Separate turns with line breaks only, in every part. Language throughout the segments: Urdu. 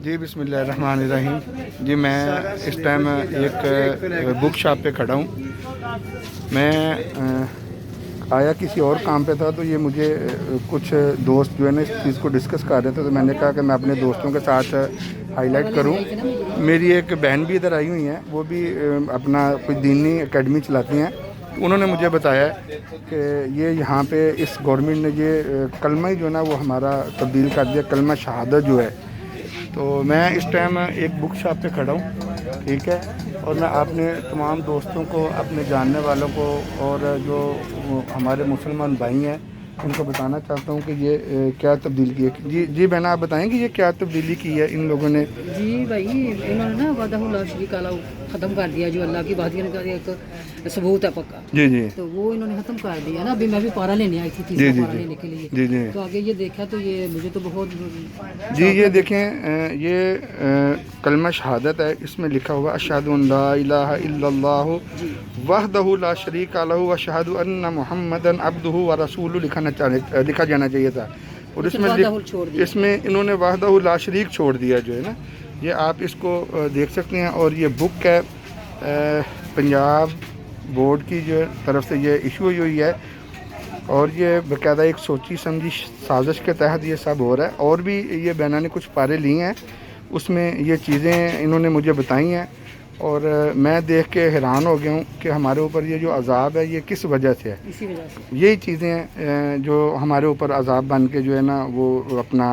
جی بسم اللہ الرحمن الرحیم. جی میں اس ٹائم ایک بک شاپ پہ کھڑا ہوں. میں آیا کسی اور کام پہ تھا تو یہ مجھے کچھ دوست جو ہے نا اس چیز کو ڈسکس کر رہے تھے تو میں نے کہا کہ میں اپنے دوستوں کے ساتھ ہائی لائٹ کروں. میری ایک بہن بھی ادھر آئی ہوئی ہیں, وہ بھی اپنا کوئی دینی اکیڈمی چلاتی ہیں. انہوں نے مجھے بتایا کہ یہ یہاں پہ اس گورنمنٹ نے یہ کلمہ ہی جو ہے نا وہ ہمارا تبدیل کر دیا, کلمہ شہادت جو ہے. تو میں اس ٹائم ایک بک شاپ پہ کھڑا ہوں, ٹھیک ہے, اور میں اپنے تمام دوستوں کو, اپنے جاننے والوں کو اور جو ہمارے مسلمان بھائی ہیں ان کو بتانا چاہتا ہوں کہ یہ کیا تبدیلی کی ہے. جی بہنا آپ بتائیں کہ یہ کیا تبدیلی کی ہے ان لوگوں نے.
جی بھائی انہوں نے نا وحدہ لا شریک ختم کر دیا, جو اللہ کی وحدانیت کا ایک ثبوت ہے پکا.
جی جی
تو وہ انہوں نے ختم کر دیا نا. ابھی میں بھی پارا لینے آئی تھی, تیسرا پارا لینے کے لیے.
جی جی
تو آگے یہ دیکھا تو یہ مجھے تو بہت
جی یہ دیکھیں, یہ کلمہ شہادت ہے. اس میں لکھا ہوا اشہد ان لا الہ الا اللہ وحدہ لا شریک لہ واشہد ان محمدا عبدہ ورسولہ لکھا جانا چاہیے تھا. اور اس میں انہوں نے وحدہ لا شریک چھوڑ دیا جو ہے نا. یہ آپ اس کو دیکھ سکتے ہیں. اور یہ بک ہے پنجاب بورڈ کی جو طرف سے یہ ایشو ہوئی ہے, اور یہ باقاعدہ ایک سوچی سمجھی سازش کے تحت یہ سب ہو رہا ہے. اور بھی یہ بہنا نے کچھ پارے لیے ہیں, اس میں یہ چیزیں انہوں نے مجھے بتائی ہیں, اور میں دیکھ کے حیران ہو گیا ہوں کہ ہمارے اوپر یہ جو عذاب ہے یہ کس وجہ سے ہے.
اسی وجہ سے
یہی چیزیں جو ہمارے اوپر عذاب بن کے جو ہے نا وہ اپنا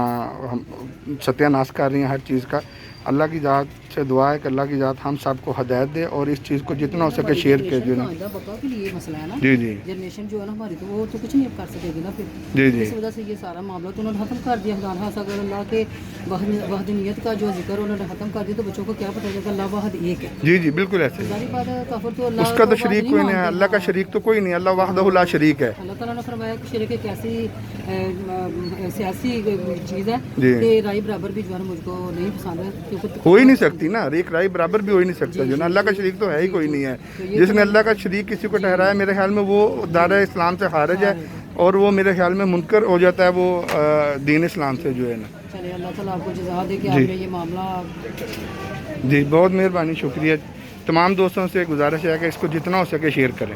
ستیہ ناش کر رہی ہیں ہر چیز کا. اللہ کی ذات سے دعا ہے کہ اللہ کی ذات ہم سب کو ہدایت دے اور اس چیز کو جتنا ہو سکے شیئر کر جو ہے نا. جی جی
جنریشن جو ہے نا ہماری, تو وہ تو کچھ نہیں کر سکے گی نا پھر.
جی جی
اس وجہ سے یہ سارا معاملہ تو انہوں نے ختم کر دیا. اگر اللہ کے وحدانیت کا جو ذکر انہوں نے ختم کر دیا تو بچوں کو کیا پتہ چلے گا اللہ واحد ایک ہے.
جی جی بالکل ایسے
ظاہر بات ہے, کافر تو اللہ
اس کا تو شریک کوئی نہیں ہے. اللہ کا شریک تو کوئی نہیں, اللہ وحدہ لا شریک ہے.
اللہ تعالیٰ نے فرمایا کہ شرک ایک ایسی سیاسی چیز ہے
جی
کہ رائے برابر بھی جو ہے مجھ کو نہیں پسند ہے.
ہو ہی نہیں سکتی نا, ایک رائے برابر بھی ہو ہی نہیں سکتا جو نا. اللہ کا شریک تو ہے ہی کوئی نہیں ہے. جس نے اللہ کا شریک کسی کو ٹھہرایا میرے خیال میں وہ دائرہ اسلام سے خارج ہے, اور وہ میرے خیال میں منکر ہو جاتا ہے وہ دین اسلام سے جو ہے نا.
چلیے اللہ تعالیٰ آپ کو جزا دے کہ آپ نے یہ معاملہ.
جی بہت مہربانی, شکریہ. تمام دوستوں سے گزارش ہے کہ اس کو جتنا ہو سکے شیئر کریں.